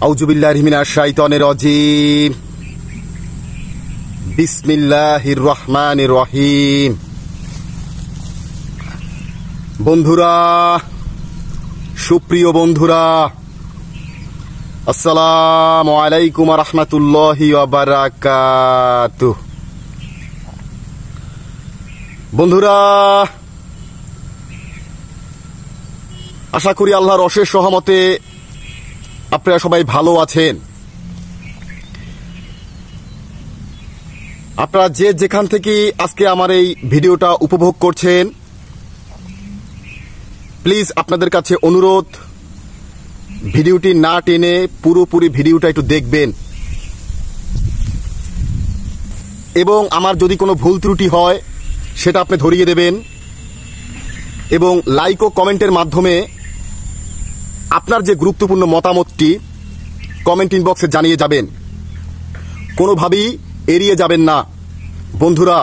আউযুবিল্লাহি মিনাশ শাইতানির রাজিম। বিসমিল্লাহির রহমানির রহিম। বন্ধুরা, সুপ্রিয় বন্ধুরা, আসসালামু আলাইকুম ওয়া রাহমাতুল্লাহি ওয়া বারাকাতুহু। বন্ধুরা, আশা করি আল্লাহর অশেষ রহমতে আপনারা সবাই ভালো আছেন। আপনারা যে যেখান থেকে আজকে আমার এই ভিডিওটা উপভোগ করছেন, প্লিজ আপনাদের কাছে অনুরোধ, ভিডিওটি না টেনে পুরোপুরি ভিডিওটা একটু দেখবেন এবং আমার যদি কোনো ভুল ত্রুটি হয় সেটা আপনি ধরিয়ে দেবেন এবং লাইক ও কমেন্টের মাধ্যমে আপনার যে গুরুত্বপূর্ণ মতামতটি কমেন্ট ইনবক্সে জানিয়ে যাবেন। কোনোভাবেই এড়িয়ে যাবেন না। বন্ধুরা,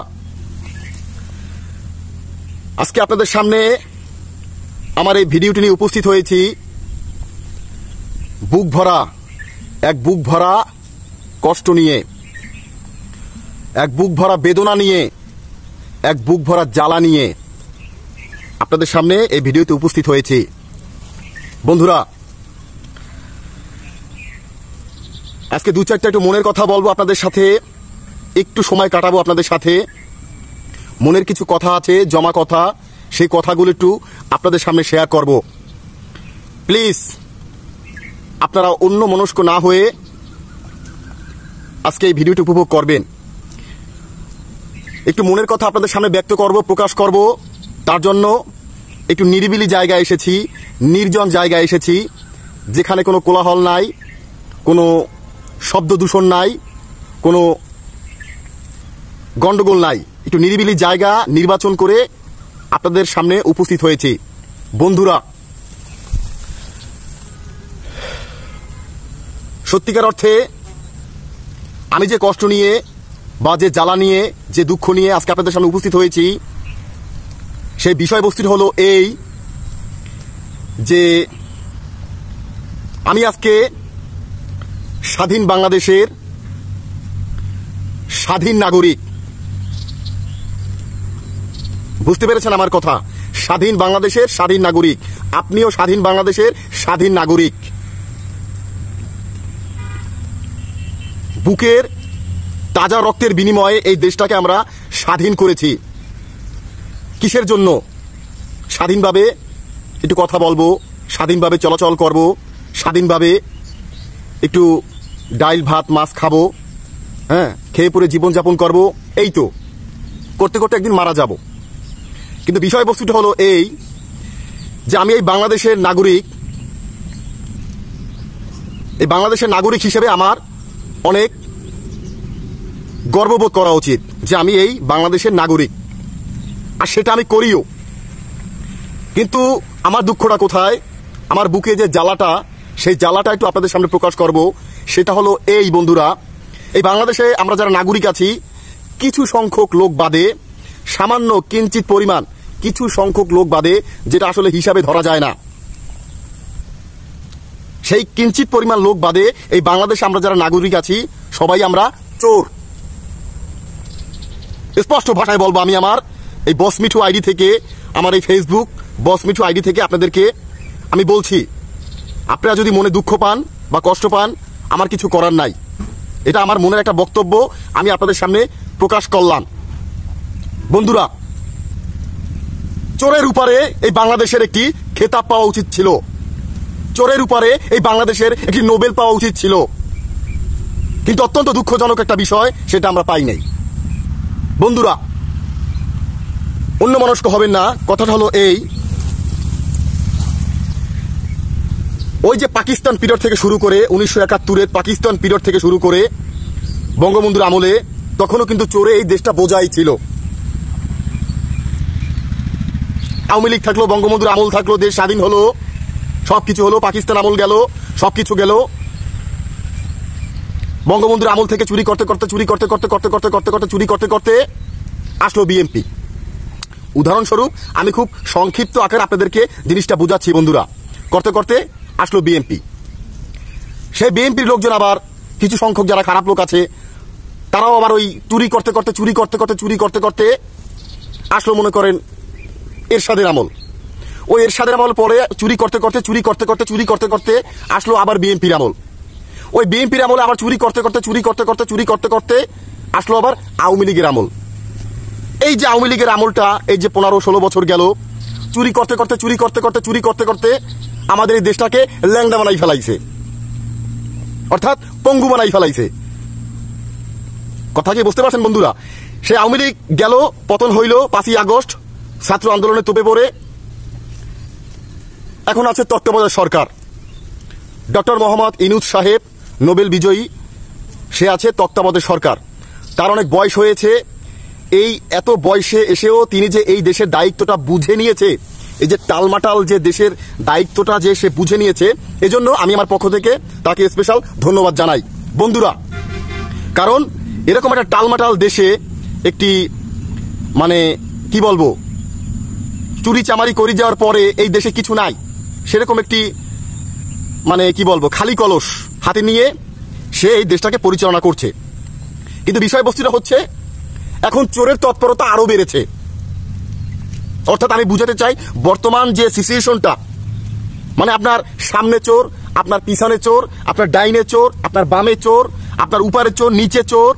আজকে আপনাদের সামনে আমার এই ভিডিওটি নিয়ে উপস্থিত হয়েছি বুক ভরা কষ্ট নিয়ে, এক বুক ভরা বেদনা নিয়ে, এক বুক ভরা জ্বালা নিয়ে আপনাদের সামনে এই ভিডিওতে উপস্থিত হয়েছি। বন্ধুরা, আজকে দু চারটা একটু মনের কথা বলবো আপনাদের সাথে, একটু সময় কাটাবো আপনাদের সাথে। মনের কিছু কথা আছে, জমা কথা, সেই কথাগুলো একটু আপনাদের সামনে শেয়ার করব। প্লিজ আপনারা অন্য মনস্ক না হয়ে আজকে এই ভিডিওটি উপভোগ করবেন। একটু মনের কথা আপনাদের সামনে ব্যক্ত করব, প্রকাশ করব। তার জন্য একটু নিরিবিলি জায়গায় এসেছি, নির্জন জায়গায় এসেছি, যেখানে কোনো কোলাহল নাই, কোনো শব্দ দূষণ নাই, কোনো গন্ডগোল নাই। একটু নিরিবিলি জায়গা নির্বাচন করে আপনাদের সামনে উপস্থিত হয়েছি। বন্ধুরা, সত্যিকার অর্থে আমি যে কষ্ট নিয়ে বা যে জ্বালা নিয়ে, যে দুঃখ নিয়ে আজকে আপনাদের সামনে উপস্থিত হয়েছি, সেই বিষয়বস্তুটি হলো এই যে আমি আজকে স্বাধীন বাংলাদেশের স্বাধীন নাগরিক। বুঝতে পেরেছেন আমার কথা? স্বাধীন বাংলাদেশের স্বাধীন নাগরিক। আপনিও স্বাধীন বাংলাদেশের স্বাধীন নাগরিক। বুকের তাজা রক্তের বিনিময়ে এই দেশটাকে আমরা স্বাধীন করেছি। কিসের জন্য? স্বাধীনভাবে একটু কথা বলবো, স্বাধীনভাবে চলাচল করব, স্বাধীনভাবে একটু ডাইল ভাত মাছ খাবো, হ্যাঁ, খেয়ে পরে জীবনযাপন করব। এই তো করতে করতে একদিন মারা যাব। কিন্তু বিষয়বস্তুটা হলো এই যে আমি এই বাংলাদেশের নাগরিক। এই বাংলাদেশের নাগরিক হিসেবে আমার অনেক গর্ববোধ করা উচিত যে আমি এই বাংলাদেশের নাগরিক, আর সেটা আমি করিও। কিন্তু আমার দুঃখটা কোথায়? আমার বুকে যে জ্বালাটা, সেই জ্বালাটা একটু আপনাদের সামনে প্রকাশ করব। সেটা হলো এই, বন্ধুরা, এই বাংলাদেশে আমরা যারা নাগরিক আছি, কিছু সংখ্যক লোক বাদে, সামান্য কিঞ্চিত পরিমাণ কিছু সংখ্যক লোক বাদে, যেটা আসলে হিসাবে ধরা যায় না, সেই কিঞ্চিত পরিমাণ লোক বাদে এই বাংলাদেশে আমরা যারা নাগরিক আছি সবাই আমরা চোর। স্পষ্ট ভাষায় বলবো, আমি আমার এই বস মিঠু আইডি থেকে, আমার এই ফেসবুক বস মিঠু আইডি থেকে আপনাদেরকে আমি বলছি, আপনারা যদি মনে দুঃখ পান বা কষ্ট পান, আমার কিছু করার নাই। এটা আমার মনের একটা বক্তব্য, আমি আপনাদের সামনে প্রকাশ করলাম। বন্ধুরা, চোরের উপরে এই বাংলাদেশের একটি খেতাব পাওয়া উচিত ছিল। চোরের উপরে এই বাংলাদেশের একটি নোবেল পাওয়া উচিত ছিল। কিন্তু অত্যন্ত দুঃখজনক একটা বিষয়, সেটা আমরা পাই নাই। বন্ধুরা, অন্যমনস্ক হবেন না। কথাটা হলো এই, ওই যে পাকিস্তান পিরিয়ড থেকে শুরু করে 1971-এর পাকিস্তান পিরিয়ড থেকে শুরু করে বঙ্গবন্ধুর আমলে, তখনও কিন্তু চোরে এই দেশটা বোঝাই ছিল। আওয়ামী লীগ থাকলো, বঙ্গবন্ধুর আমল থাকলো, দেশ স্বাধীন হলো, সবকিছু হলো, পাকিস্তান আমল গেল, সবকিছু গেল। বঙ্গবন্ধুর আমল থেকে চুরি করতে করতে আসলো বিএনপি। উদাহরণস্বরূপ আমি খুব সংক্ষিপ্ত আকারে আপনাদেরকে জিনিসটা বুঝাচ্ছি। বন্ধুরা, করতে করতে আসলো বিএনপি। সেই বিএনপির লোকজন আবার কিছু সংখ্যক যারা খারাপ লোক আছে তারাও আবার ওই চুরি করতে করতে আসলো মনে করেন এরশাদের আমল। ওই এরশাদের আমল পরে চুরি করতে করতে আসলো আবার বিএনপির আমল। ওই বিএনপির আমলে আবার চুরি করতে করতে আসলো আবার আওয়ামী লীগের আমল। এই যে আওয়ামী লীগের আমলটা এই যে 15-16 বছর গেল চুরি করতে করতে আমাদের এই দেশটাকে ল্যাংড়া বানাই ফেলাইছে, অর্থাৎ পঙ্গু বানাই ফেলাইছে। কথা কি বুঝতে পারছেন বন্ধুরা? সে আওয়ামী লীগ গেল, পতন হইল 5ই আগস্ট ছাত্র আন্দোলনে তোপে পড়ে। এখন আছে তত্ত্বাবধায়ক সরকার, ডক্টর মোহাম্মদ ইউনূস সাহেব নোবেল বিজয়ী, সে আছে তত্ত্বাবধায়ক সরকার। তার অনেক বয়স হয়েছে, এই এত বয়সে এসেও তিনি যে এই দেশের দায়িত্বটা বুঝে নিয়েছে, এই যে টালমাটাল যে দেশের দায়িত্বটা যে সে বুঝে নিয়েছে, এজন্য আমি আমার পক্ষ থেকে তাকে স্পেশাল ধন্যবাদ জানাই বন্ধুরা। কারণ এরকম একটা টালমাটাল দেশে একটি মানে কি বলবো চুরি চামারি করে যাওয়ার পরে এই দেশে কিছু নাই, সেরকম একটি মানে কি বলবো খালি কলস হাতে নিয়ে সে এই দেশটাকে পরিচালনা করছে। কিন্তু বিষয়বস্তুটা হচ্ছে এখন চোরের তৎপরতা আরো বেড়েছে। অর্থাৎ আমি বুঝাতে চাই বর্তমান যে সিচুয়েশনটা, মানে আপনার সামনে চোর, আপনার পিছনে চোর, আপনার ডাইনে চোর, আপনার বামে চোর, আপনার উপরে চোর, নিচে চোর,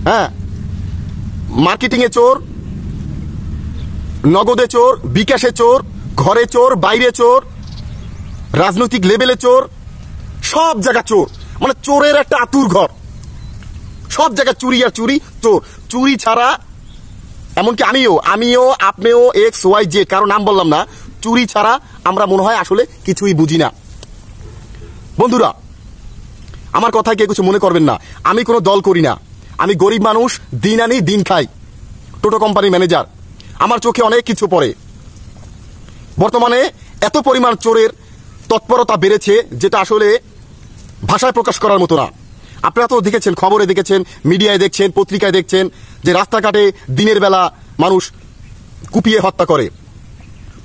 হ্যাঁ, মার্কেটিং এ চোর, নগদে চোর, বিকাশে চোর, ঘরে চোর, বাইরে চোর, রাজনৈতিক লেভেলে চোর, সব জায়গা চোর, মানে চোরের একটা আতুর ঘর। সব জায়গায় চুরি আর চুরি, চোর। চুরি ছাড়া, এমনকি আমিও আপনিও XYZ কারো নাম বললাম না, চুরি ছাড়া আমরা মনে হয় আসলে কিছুই বুঝি না। বন্ধুরা আমার কথায় কেউ কিছু মনে করবেন না, আমি কোনো দল করি না, আমি গরিব মানুষ, দিন আনি দিন খাই, টোটো কোম্পানি ম্যানেজার। আমার চোখে অনেক কিছু পড়ে। বর্তমানে এত পরিমাণ চোরের তৎপরতা বেড়েছে যেটা আসলে ভাষায় প্রকাশ করার মতো না। আপনারা তো দেখেছেন, খবরে দেখেছেন, মিডিয়ায় দেখছেন, পত্রিকায় দেখছেন যে রাস্তাঘাটে দিনের বেলা মানুষ কুপিয়ে হত্যা করে,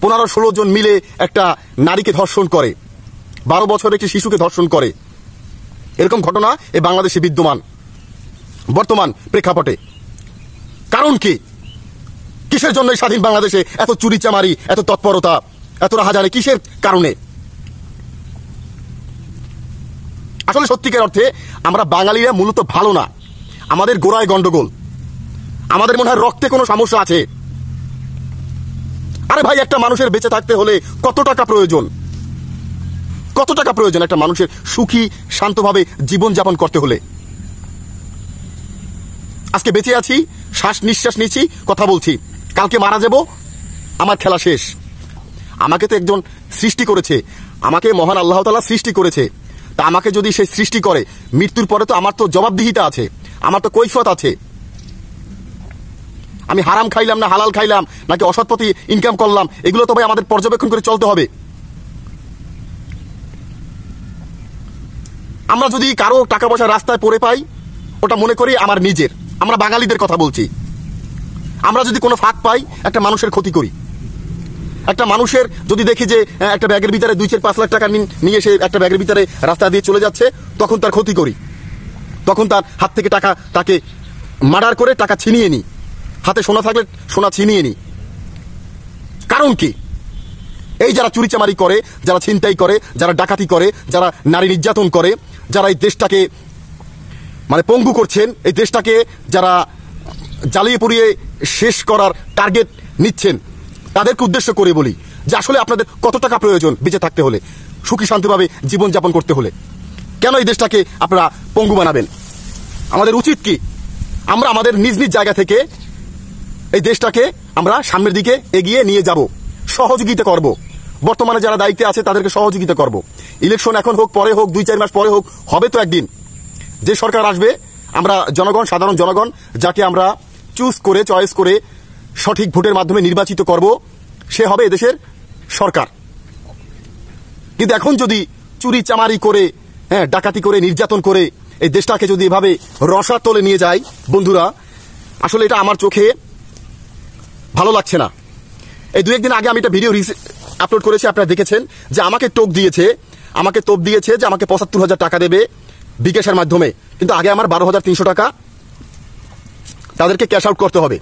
15-16 জন মিলে একটা নারীকে ধর্ষণ করে, 12 বছরের একটি শিশুকে ধর্ষণ করে। এরকম ঘটনা এই বাংলাদেশে বিদ্যমান বর্তমান প্রেক্ষাপটে। কারণ কি? কিসের জন্য স্বাধীন বাংলাদেশে এত চুরি চামারি, এত তৎপরতা, এত রাহাজানি, কিসের কারণে? আসলে সত্যিকার অর্থে আমরা বাঙালিরা মূলত ভালো না, আমাদের গোড়ায় গন্ডগোল, আমাদের মনে হয় রক্তে কোনো সমস্যা আছে। আরে ভাই, একটা মানুষের বেঁচে থাকতে হলে কত টাকা প্রয়োজন, কত টাকা প্রয়োজন একটা মানুষের সুখী শান্তভাবে জীবনযাপন করতে হলে। আজকে বেঁচে আছি, শ্বাস নিঃশ্বাস নিচ্ছি, কথা বলছি, কালকে মারা যাব, আমার খেলা শেষ। আমাকে তো একজন সৃষ্টি করেছে, আমাকে মহান আল্লাহ তাআলা সৃষ্টি করেছে। তা আমাকে যদি সে সৃষ্টি করে, মৃত্যুর পরে তো আমার তো জবাবদিহিতা আছে, আমার তো কৈফিয়ত আছে। আমি হারাম খাইলাম না হালাল খাইলাম নাকি অসৎ পথে ইনকাম করলাম, এগুলো তো ভাই আমাদের পর্যবেক্ষণ করে চলতে হবে। আমরা যদি কারো টাকা পয়সা রাস্তায় পড়ে পাই, ওটা মনে করি আমার নিজের, আমরা বাঙালিদের কথা বলছি। আমরা যদি কোনো ফাঁক পাই, একটা মানুষের ক্ষতি করি। একটা মানুষের যদি দেখি যে একটা ব্যাগের ভিতরে 2-4-5 লাখ টাকা নিয়ে সে একটা ব্যাগের ভিতরে রাস্তা দিয়ে চলে যাচ্ছে, তখন তার ক্ষতি করি, তখন তার হাত থেকে টাকা, তাকে মার্ডার করে টাকা ছিনিয়ে নিই, হাতে সোনা থাকলে সোনা ছিনিয়ে নিই। কারণ কি? এই যারা চুরি চামারি করে, যারা ছিনতাই করে, যারা ডাকাতি করে, যারা নারী নির্যাতন করে, যারা এই দেশটাকে মানে পঙ্গু করছেন, এই দেশটাকে যারা জ্বালিয়ে পুড়িয়ে শেষ করার টার্গেট নিচ্ছেন, তাদেরকে উদ্দেশ্য করে বলি যে আসলে আপনাদের কত টাকা প্রয়োজন বেঁচে থাকতে হলে, সুখী শান্তভাবে জীবনযাপন করতে হলে? কেন এই দেশটাকে আপনারা পঙ্গু বানাবেন? আমাদের উচিত কি আমরা আমাদের নিজ নিজ জায়গা থেকে এই দেশটাকে আমরা সামনের দিকে এগিয়ে নিয়ে যাব, সহযোগিতা করব। বর্তমানে যারা দায়িত্বে আছে তাদেরকে সহযোগিতা করব। ইলেকশন এখন হোক, পরে হোক, 2-4 মাস পরে হোক, হবে তো একদিন। যে সরকার আসবে, আমরা জনগণ, সাধারণ জনগণ যাকে আমরা চয়েস করে সঠিক ভোটের মাধ্যমে নির্বাচিত করব, সে হবে এদেশের সরকার। কিন্তু এখন যদি চুরি চামারি করে, হ্যাঁ, ডাকাতি করে, নির্যাতন করে এই দেশটাকে যদি এভাবে রসাতলে নিয়ে যায়, বন্ধুরা আসলে এটা আমার চোখে ভালো লাগছে না। এই 2-1 দিন আগে আমি একটা ভিডিও আপলোড করেছি, আপনারা দেখেছেন যে আমাকে টোক দিয়েছে আমাকে তোপ দিয়েছে যে আমাকে ৭৫,০০০ টাকা দেবে বিকাশের মাধ্যমে, কিন্তু আগে আমার ১২,৩০০ টাকা তাদেরকে ক্যাশ আউট করতে হবে।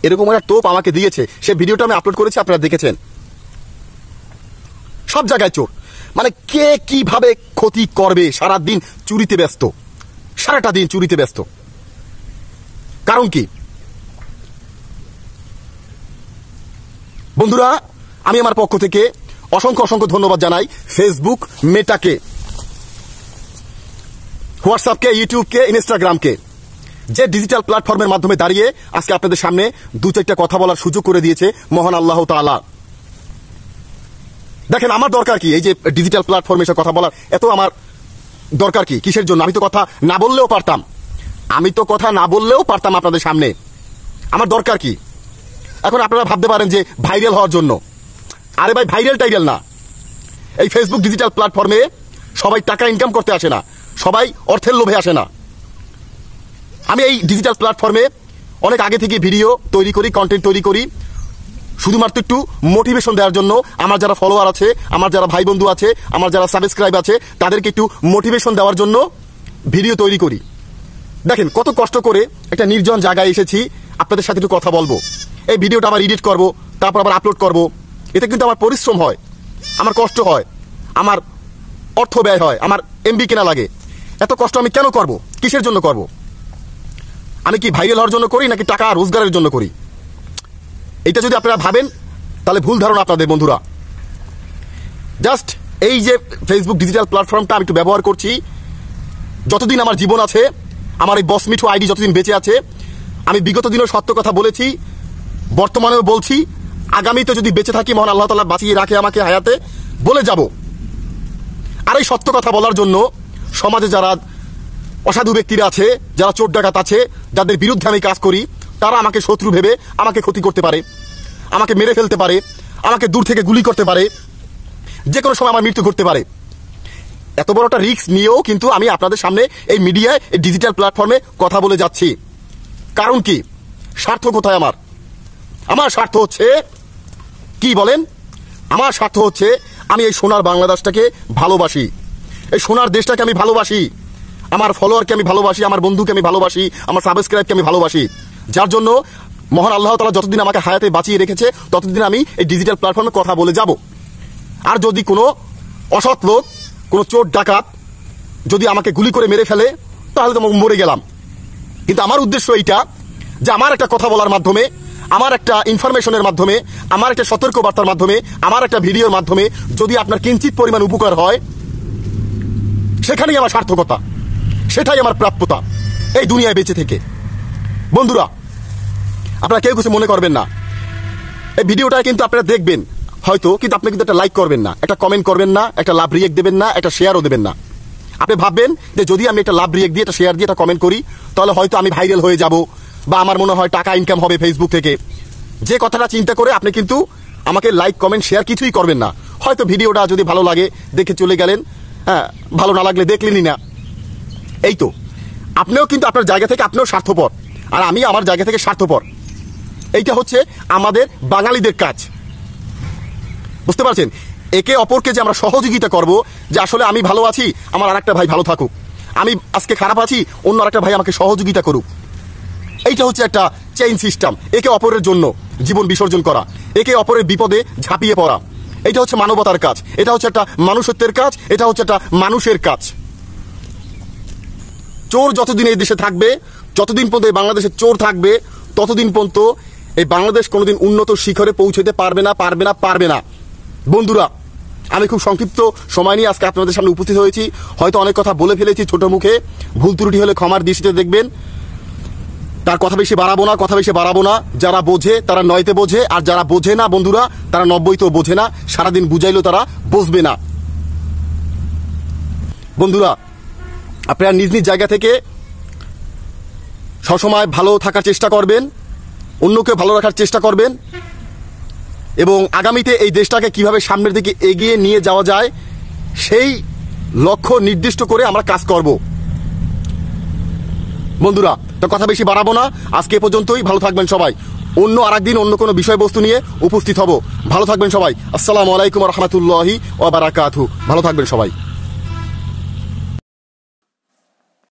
এরকম একটা তোপ আমাকে দিয়েছে, সে ভিডিওটা আমি আপলোড করেছি, আপনারা দেখেছেন। সব জায়গায় চোর, মানে কে কিভাবে ক্ষতি করবে, সারাদিন চুরিতে ব্যস্ত, সারাটা দিন চুরিতে ব্যস্ত। কারণ কি বন্ধুরা, আমি আমার পক্ষ থেকে অসংখ্য অসংখ্য ধন্যবাদ জানাই ফেসবুক, মেটাকে, হোয়াটসঅ্যাপকে, ইউটিউবকে, ইনস্টাগ্রামকে, যে ডিজিটাল প্ল্যাটফর্মের মাধ্যমে দাঁড়িয়ে আজকে আপনাদের সামনে দু চারটা কথা বলার সুযোগ করে দিয়েছে মহান আল্লাহ তাআলা। দেখেন আমার দরকার কি এই যে ডিজিটাল প্ল্যাটফর্মে এসে কথা বলার, এত আমার দরকার কি, কিসের জন্য? আমি তো কথা না বললেও পারতাম, আপনাদের সামনে। আমার দরকার কি? এখন আপনারা ভাবতে পারেন যে ভাইরাল হওয়ার জন্য। আরে ভাই, ভাইরাল টাইরাল না। এই ফেসবুক ডিজিটাল প্ল্যাটফর্মে সবাই টাকা ইনকাম করতে আসে না, সবাই অর্থের লোভে আসে না। আমি এই ডিজিটাল প্ল্যাটফর্মে অনেক আগে থেকে ভিডিও তৈরি করি, কন্টেন্ট তৈরি করি, শুধুমাত্র একটু মোটিভেশন দেওয়ার জন্য। আমার যারা ফলোয়ার আছে, আমার যারা ভাই বন্ধু আছে, আমার যারা সাবস্ক্রাইব আছে, তাদেরকে একটু মোটিভেশন দেওয়ার জন্য ভিডিও তৈরি করি। দেখেন কত কষ্ট করে একটা নির্জন জায়গায় এসেছি আপনাদের সাথে একটু কথা বলবো। এই ভিডিওটা আবার এডিট করব, তারপর আবার আপলোড করব। এতে কিন্তু আমার পরিশ্রম হয়, আমার কষ্ট হয়, আমার অর্থ ব্যয় হয়, আমার এমবি কেনা লাগে। এত কষ্ট আমি কেন করব? কিসের জন্য করব? আমি কি ভাইরাল হওয়ার জন্য করি নাকি টাকা রোজগারের জন্য করি? এটা যদি আপনারা ভাবেন তাহলে ভুল ধারণা আপনাদের বন্ধুরা। জাস্ট এই যে ফেসবুক ডিজিটাল প্ল্যাটফর্মটা আমি একটু ব্যবহার করছি, যতদিন আমার জীবন আছে, আমার এই বস মিঠু আইডি যতদিন বেঁচে আছে, আমি বিগত দিনেও সত্য কথা বলেছি, বর্তমানেও বলছি, আগামীতে যদি বেঁচে থাকি, মহান আল্লাহ তাআলা বাঁচিয়ে রাখে আমাকে হায়াতে, বলে যাব। আর এই সত্য কথা বলার জন্য সমাজে যারা অসাধু ব্যক্তিরা আছে, যারা চোর ডাকাত আছে, যাদের বিরুদ্ধে আমি কাজ করি, তারা আমাকে শত্রু ভেবে আমাকে ক্ষতি করতে পারে, আমাকে মেরে ফেলতে পারে, আমাকে দূর থেকে গুলি করতে পারে, যে কোনো সময় আমার মৃত্যু ঘটতে পারে। এত বড় একটা রিস্ক নিয়েও কিন্তু আমি আপনাদের সামনে এই মিডিয়ায়, এই ডিজিটাল প্ল্যাটফর্মে কথা বলে যাচ্ছি। কারণ কি? স্বার্থ কোথায় আমার? আমার স্বার্থ হচ্ছে কি বলেন? আমার স্বার্থ হচ্ছে আমি এই সোনার বাংলাদেশটাকে ভালোবাসি, এই সোনার দেশটাকে আমি ভালোবাসি, আমার ফলোয়ারকে আমি ভালোবাসি, আমার বন্ধুকে আমি ভালোবাসি, আমার সাবস্ক্রাইবকে আমি ভালোবাসি। যার জন্য মহান আল্লাহ তাআলা যতদিন আমাকে হায়াতে বাঁচিয়ে রেখেছে, ততদিন আমি এই ডিজিটাল প্ল্যাটফর্মে কথা বলে যাব। আর যদি কোনো অসৎ লোক, কোনো চোর ডাকাত যদি আমাকে গুলি করে মেরে ফেলে, তাহলে তো মরে গেলাম। কিন্তু আমার উদ্দেশ্য এইটা যে আমার একটা কথা বলার মাধ্যমে, আমার একটা ইনফরমেশনের মাধ্যমে, আমার একটা সতর্কবার্তার মাধ্যমে, আমার একটা ভিডিওর মাধ্যমে যদি আপনার কিঞ্চিত পরিমাণ উপকার হয়, সেখানেই আমার সার্থকতা, সেটাই আমার প্রাপ্যতা এই দুনিয়ায় বেঁচে থেকে। বন্ধুরা, আপনারা কেউ কিছু মনে করবেন না, এই ভিডিওটা কিন্তু আপনারা দেখবেন হয়তো, কিন্তু আপনি কিন্তু একটা লাইক করবেন না, একটা কমেন্ট করবেন না, একটা লাভ রিয়েক্ট দেবেন না, একটা শেয়ারও দেবেন না। আপনি ভাববেন যে যদি আমি একটা লাভ রিয়েক্ট দিয়ে, একটা শেয়ার দিয়ে, একটা কমেন্ট করি, তাহলে হয়তো আমি ভাইরাল হয়ে যাব, বা আমার মনে হয় টাকা ইনকাম হবে ফেসবুক থেকে। যে কথাটা চিন্তা করে আপনি কিন্তু আমাকে লাইক, কমেন্ট, শেয়ার কিছুই করবেন না। হয়তো ভিডিওটা যদি ভালো লাগে দেখে চলে গেলেন, হ্যাঁ, ভালো না লাগলে দেখলেনই না। এই তো, আপনিও কিন্তু আপনার জায়গা থেকে আপনিও স্বার্থপর, আর আমি আমার জায়গা থেকে স্বার্থপর। এইটা হচ্ছে আমাদের বাঙালিদের কাজ, বুঝতে পারছেন? একে অপরকে যে আমরা সহযোগিতা করব, যে আসলে আমি ভালো আছি, আমার আরেকটা ভাই ভালো থাকুক, আমি আজকে খারাপ আছি, অন্য আরেকটা ভাই আমাকে সহযোগিতা করুক। এইটা হচ্ছে একটা চেইন সিস্টেম, একে অপরের জন্য জীবন বিসর্জন করা, একে অপরের বিপদে ঝাঁপিয়ে পড়া। এটা হচ্ছে মানবতার কাজ, এটা হচ্ছে একটা মানুষত্বের কাজ, এটা হচ্ছে একটা মানুষের কাজ। চোর যতদিন এই দেশে থাকবে, যতদিন পর্যন্ত এই বাংলাদেশে চোর থাকবে, ততদিন পর্যন্ত এই বাংলাদেশ কোনোদিন উন্নত শিখরে পৌঁছতে পারবে না। বন্ধুরা, আমি খুব সংক্ষিপ্ত সময় নিয়ে আজকে আপনাদের সামনে উপস্থিত হয়েছি। হয়তো অনেক কথা বলে ফেলেছি ছোট মুখে, ভুল ত্রুটি হলে ক্ষমার দৃষ্টিতে দেখবেন। তার কথা বেশি বাড়াবো না। যারা বোঝে তারা 9তে বোঝে, আর যারা বোঝে না বন্ধুরা, তারা 90তেও বোঝে না। সারাদিন বুঝাইলেও তারা বুঝবে না। বন্ধুরা, আপনারা নিজ নিজ জায়গা থেকে সবসময় ভালো থাকার চেষ্টা করবেন, অন্যকে ভালো রাখার চেষ্টা করবেন, এবং আগামীতে এই দেশটাকে কিভাবে সামনের দিকে এগিয়ে নিয়ে যাওয়া যায় সেই লক্ষ্য নির্দিষ্ট করে আমরা কাজ করব। বন্ধুরা, তো কথা বেশি বাড়াবো না, আজকে এ পর্যন্তই। ভালো থাকবেন সবাই। অন্য আরেকদিন অন্য কোনো বিষয়বস্তু নিয়ে উপস্থিত হব। ভালো থাকবেন সবাই। আসসালামু আলাইকুম ওয়া রাহমাতুল্লাহি ওয়া বারাকাতুহু। ভালো থাকবেন সবাই।